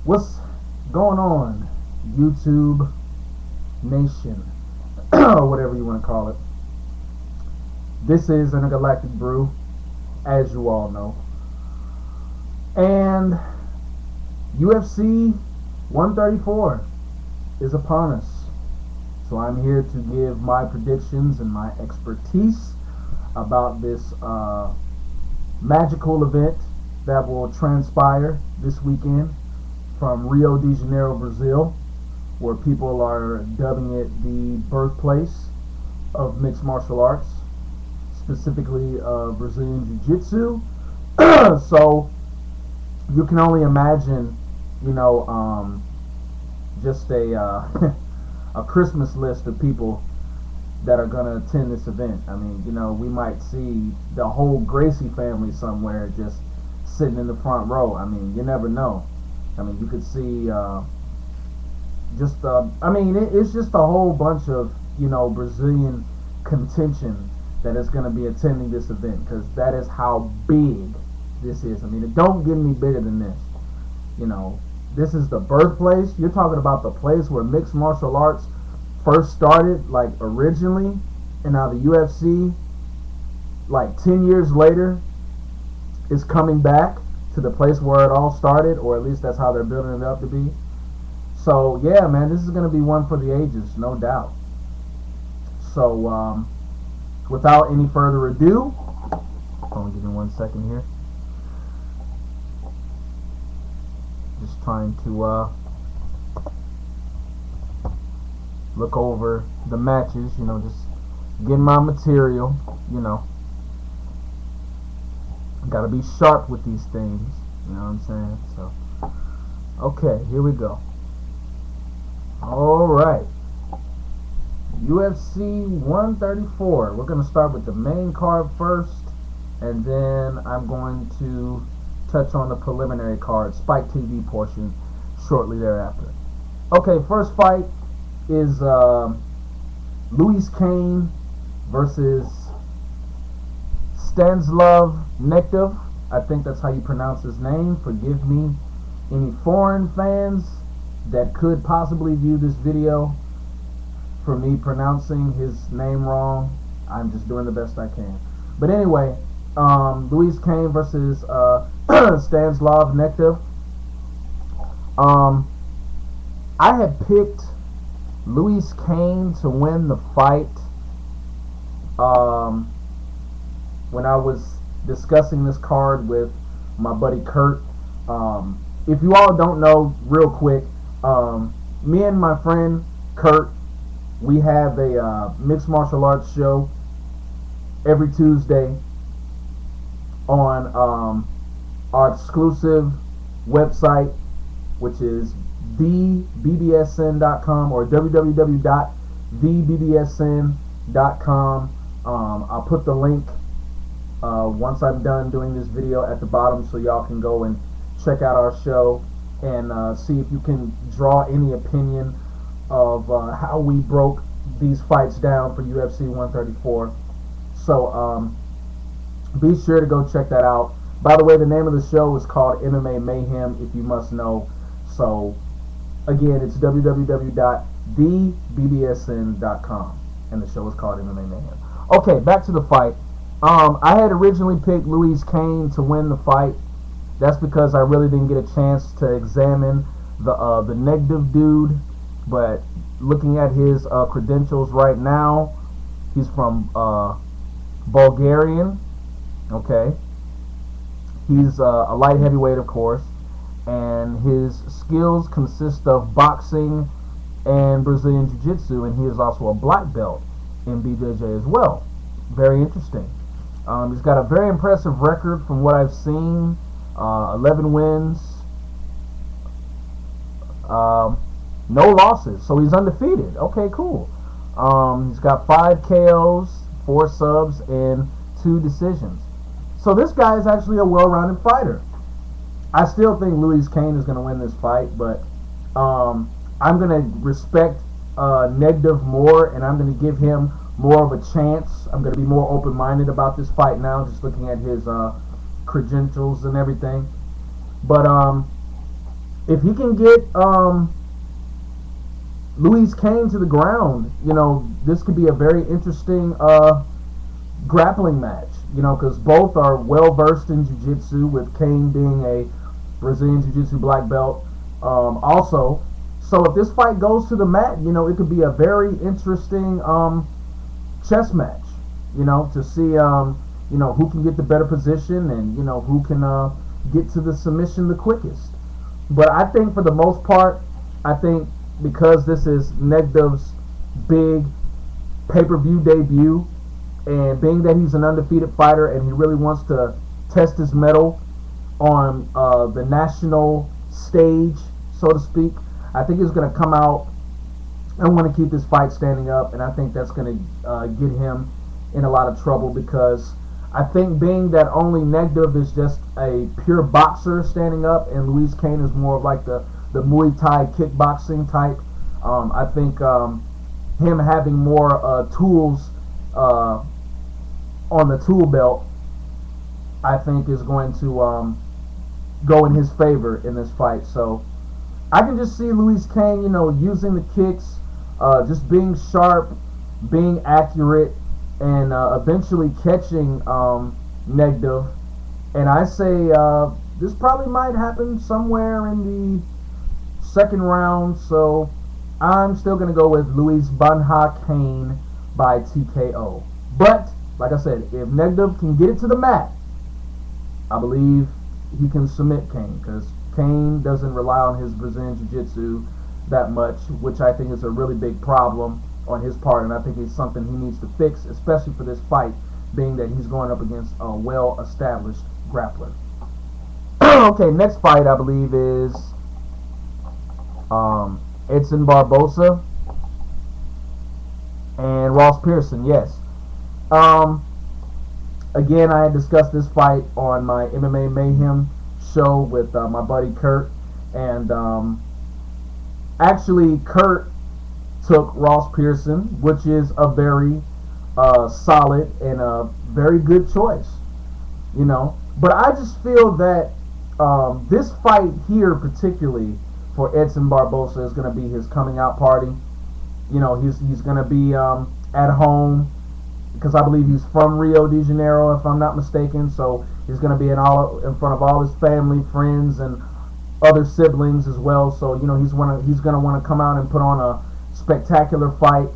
What's going on, YouTube Nation, or whatever you want to call it? This is Intergalactic Brew, as you all know. And UFC 134 is upon us. So I'm here to give my predictions and my expertise about this magical event that will transpire this weekend from Rio de Janeiro, Brazil, where people are dubbing it the birthplace of mixed martial arts, specifically Brazilian Jiu-Jitsu. So you can only imagine, just a a Christmas list of people that are going to attend this event. I mean, we might see the whole Gracie family somewhere just sitting in the front row. I mean, you never know. I mean, you could see it's just a whole bunch of, Brazilian contention that is going to be attending this event, because that is how big this is. I mean, it don't get any bigger than this. This is the birthplace. You're talking about the place where mixed martial arts first started, like originally, and now the UFC, like 10 years later, is coming back to the place where it all started, or at least that's how they're building it up to be. So yeah, man, this is going to be one for the ages, no doubt. So without any further ado, hold on, give me 1 second here. Just trying to look over the matches, just getting my material, Gotta be sharp with these things, you know what I'm saying? So, okay, here we go. Alright. UFC 134. We're going to start with the main card first, and then I'm going to touch on the preliminary card, Spike TV portion, shortly thereafter. Okay, first fight is Louis Kane versus Stanislav Nektiv. I think that's how you pronounce his name. Forgive me, any foreign fans that could possibly view this video for me pronouncing his name wrong. I'm just doing the best I can. But anyway, Louis Kane versus Stanislav Nektiv. I had picked Louis Kane to win the fight when I was discussing this card with my buddy Kurt. If you all don't know, real quick, me and my friend Kurt, we have a mixed martial arts show every Tuesday on our exclusive website, which is thebbsn.com or www.thebbsn.com. I'll put the link once I'm done doing this video at the bottom, so y'all can go and check out our show and see if you can draw any opinion of how we broke these fights down for UFC 134. So be sure to go check that out. By the way, the name of the show is called MMA Mayhem, if you must know. So again, it's www.thebbsn.com, and the show is called MMA Mayhem. Okay, back to the fight. I had originally picked Louis Kane to win the fight. That's because I really didn't get a chance to examine the Nektiv dude. But looking at his credentials right now, he's from Bulgarian. Okay, he's a light heavyweight, of course, and his skills consist of boxing and Brazilian Jiu-Jitsu, and he is also a black belt in BJJ as well. Very interesting. He's got a very impressive record from what I've seen. 11 wins, no losses, so he's undefeated. Okay, cool. He's got 5 KOs, 4 subs, and 2 decisions. So this guy is actually a well-rounded fighter. I still think Louis Kane is going to win this fight, but I'm going to respect Nektiv more, and I'm going to give him more of a chance. I'm going to be more open-minded about this fight now, just looking at his credentials and everything. But if he can get Louis Kane to the ground, this could be a very interesting grappling match. Because both are well versed in jiu-jitsu, with Kane being a Brazilian jiu-jitsu black belt. Also, so if this fight goes to the mat, it could be a very interesting chess match. To see who can get the better position, and who can get to the submission the quickest. But I think for the most part, I think because this is Negdev's big pay-per-view debut, and being that he's an undefeated fighter and he really wants to test his mettle on the national stage, so to speak, I think he's going to come out and want to keep this fight standing up, and I think that's going to get him in a lot of trouble, because I think being that only Negdev is just a pure boxer standing up, and Louis Kane is more of like the Muay Thai kickboxing type, I think him having more tools on the tool belt, I think is going to go in his favor in this fight. So I can just see Louis Kane, using the kicks, just being sharp, being accurate, and eventually catching Negdev. And I say this probably might happen somewhere in the second round. So I'm still going to go with Louis Banha Kane by TKO. But like I said, if Negdev can get it to the mat, I believe he can submit Kane, because Kane doesn't rely on his Brazilian Jiu-Jitsu that much, which I think is a really big problem on his part, and I think it's something he needs to fix, especially for this fight, being that he's going up against a well-established grappler. Okay, next fight I believe is Edson Barboza and Ross Pearson. Yes. Again, I had discussed this fight on my MMA Mayhem show with my buddy Kurt, and actually Kurt took Ross Pearson, which is a very solid and a very good choice, But I just feel that this fight here, particularly for Edson Barboza, is going to be his coming out party. He's going to be at home, because I believe he's from Rio de Janeiro, if I'm not mistaken. So he's going to be in front of all his family, friends, and other siblings as well. So he's going to want to come out and put on a spectacular fight.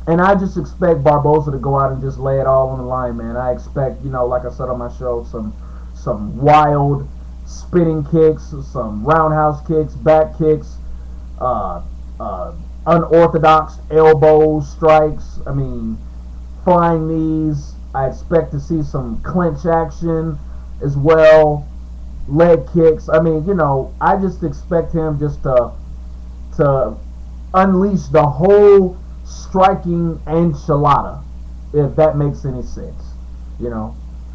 And I just expect Barboza to go out and just lay it all on the line, man. I expect, like I said on my show, some wild spinning kicks, some roundhouse kicks, back kicks, unorthodox elbows, strikes. I mean, flying knees. I expect to see some clinch action as well, leg kicks. I mean, I just expect him just to unleash the whole striking enchilada, if that makes any sense,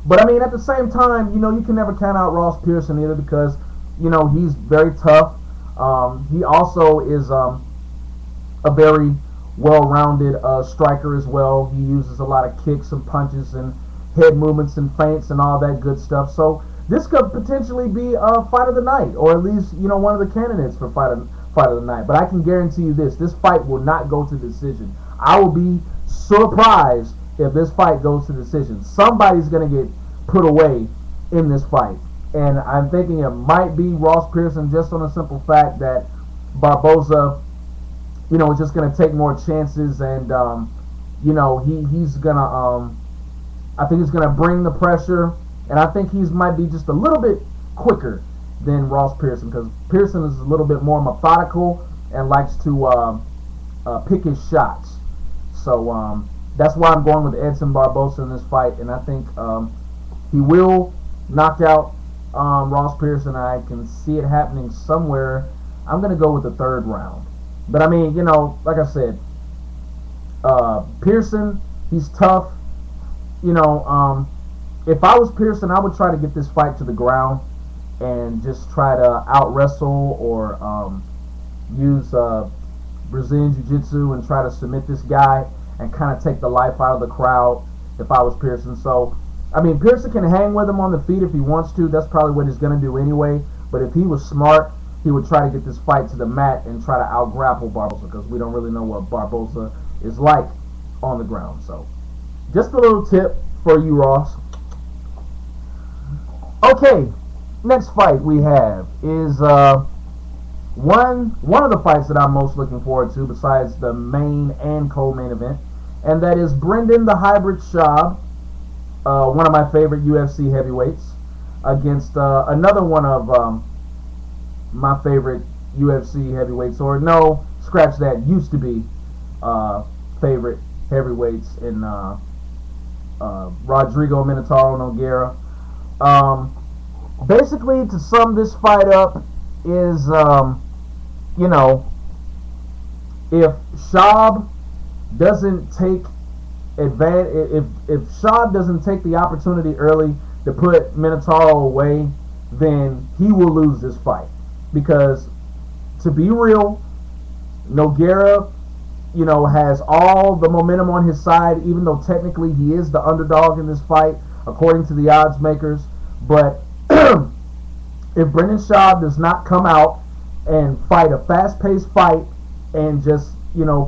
But I mean, at the same time, you can never count out Ross Pearson either, because he's very tough. He also is a very well-rounded striker as well. He uses a lot of kicks and punches and head movements and feints and all that good stuff. So this could potentially be a fight of the night, or at least one of the candidates for fight of the night. But I can guarantee you this fight will not go to decision. I will be surprised if this fight goes to decision. Somebody's going to get put away in this fight, and I'm thinking it might be Ross Pearson, just on the simple fact that Barboza is just going to take more chances, and he's going to I think he's going to bring the pressure, and I think he's might be just a little bit quicker than Ross Pearson, because Pearson is a little bit more methodical and likes to pick his shots. So that's why I'm going with Edson Barboza in this fight, and I think he will knock out Ross Pearson. I can see it happening somewhere. I'm going to go with the third round. But I mean, like I said, Pearson, he's tough. If I was Pearson, I would try to get this fight to the ground and just try to out-wrestle or use Brazilian Jiu-Jitsu and try to submit this guy and kind of take the life out of the crowd if I was Pearson. So, I mean, Pearson can hang with him on the feet if he wants to. That's probably what he's going to do anyway. But if he was smart, he would try to get this fight to the mat and try to out-grapple Barboza, because we don't really know what Barboza is like on the ground. So, just a little tip for you, Ross. Okay, next fight we have is one of the fights that I'm most looking forward to, besides the main and co-main event, and that is Brendan the Hybrid Schaub, one of my favorite UFC heavyweights, against another one of my favorite UFC heavyweights, or no, scratch that, used to be favorite heavyweights in Rodrigo Minotauro Nogueira. Basically, to sum this fight up, is if Schaub doesn't take advantage, if Schaub doesn't take the opportunity early to put Minotauro away, then he will lose this fight. Because, to be real, Nogueira, has all the momentum on his side, even though technically he is the underdog in this fight, according to the odds makers. But if Brendan Schaub does not come out and fight a fast-paced fight and just,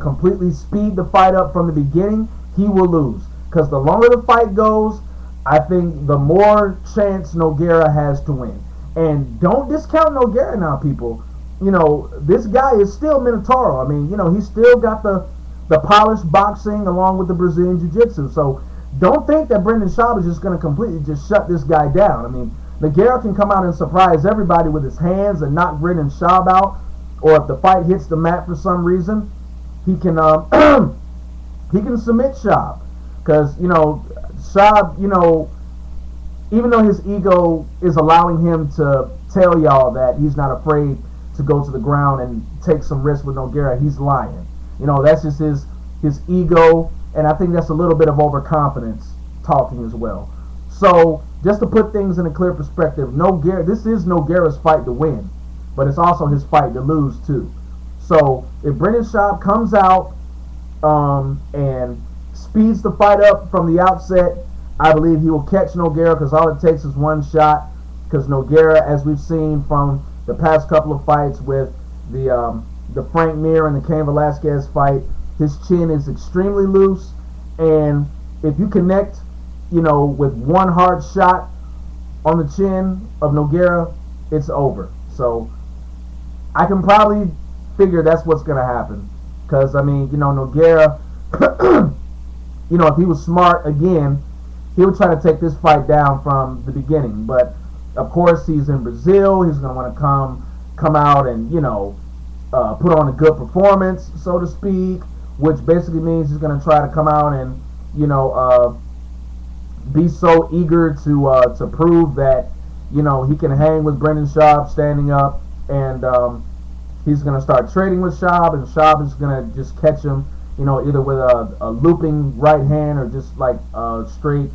completely speed the fight up from the beginning, he will lose. Because the longer the fight goes, I think the more chance Nogueira has to win. And don't discount Nogueira now, people. This guy is still Minotauro. I mean, he's still got the polished boxing along with the Brazilian Jiu-Jitsu. So don't think that Brendan Schaub is just going to completely just shut this guy down. I mean, Nogueira can come out and surprise everybody with his hands and knock Brendan Schaub out. Or if the fight hits the mat for some reason, he can he can submit Schaub. Because, Schaub, even though his ego is allowing him to tell y'all that he's not afraid to go to the ground and take some risks with Nogueira, he's lying. That's just his ego, and I think that's a little bit of overconfidence talking as well. So, just to put things in a clear perspective, this is Nogueira's fight to win, but it's also his fight to lose too. So, if Brendan Schaub comes out and speeds the fight up from the outset, I believe he will catch Nogueira, because all it takes is one shot. Because Nogueira, as we've seen from the past couple of fights with the Frank Mir and the Cain Velasquez fight, his chin is extremely loose, and if you connect, with one hard shot on the chin of Nogueira, it's over. So I can probably figure that's what's going to happen. Because, Nogueira, if he was smart, again, he would try to take this fight down from the beginning. But, of course, he's in Brazil. He's going to want to come out and, put on a good performance, so to speak, which basically means he's going to try to come out and, be so eager to prove that, he can hang with Brendan Schaub standing up, and he's going to start trading with Schaub, and Schaub is going to just catch him, either with a looping right hand or just like a straight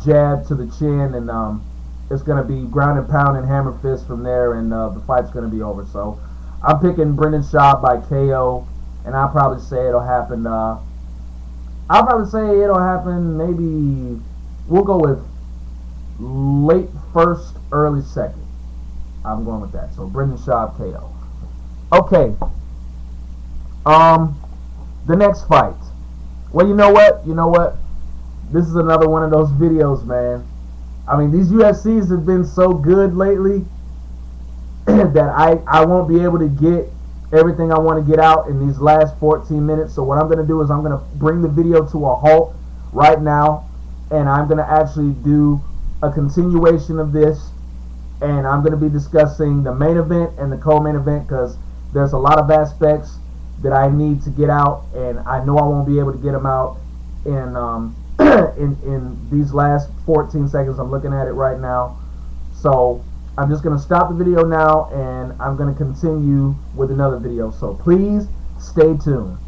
jab to the chin, and it's going to be ground and pound and hammer fist from there, and the fight's going to be over. So I'm picking Brendan Schaub by KO, and I'll probably say it'll happen. Maybe we'll go with late first, early second. I'm going with that. So Brendan Schaub KO. Okay. The next fight. Well, you know what? This is another one of those videos, man. I mean, these UFCs have been so good lately that I won't be able to get everything I want to get out in these last 14 minutes. So what I'm going to do is I'm going to bring the video to a halt right now, and I'm going to actually do a continuation of this, and I'm going to be discussing the main event and the co-main event, because there's a lot of aspects that I need to get out, and I know I won't be able to get them out in in these last 14 seconds. I'm looking at it right now. So I'm just going to stop the video now, and I'm going to continue with another video. So please stay tuned.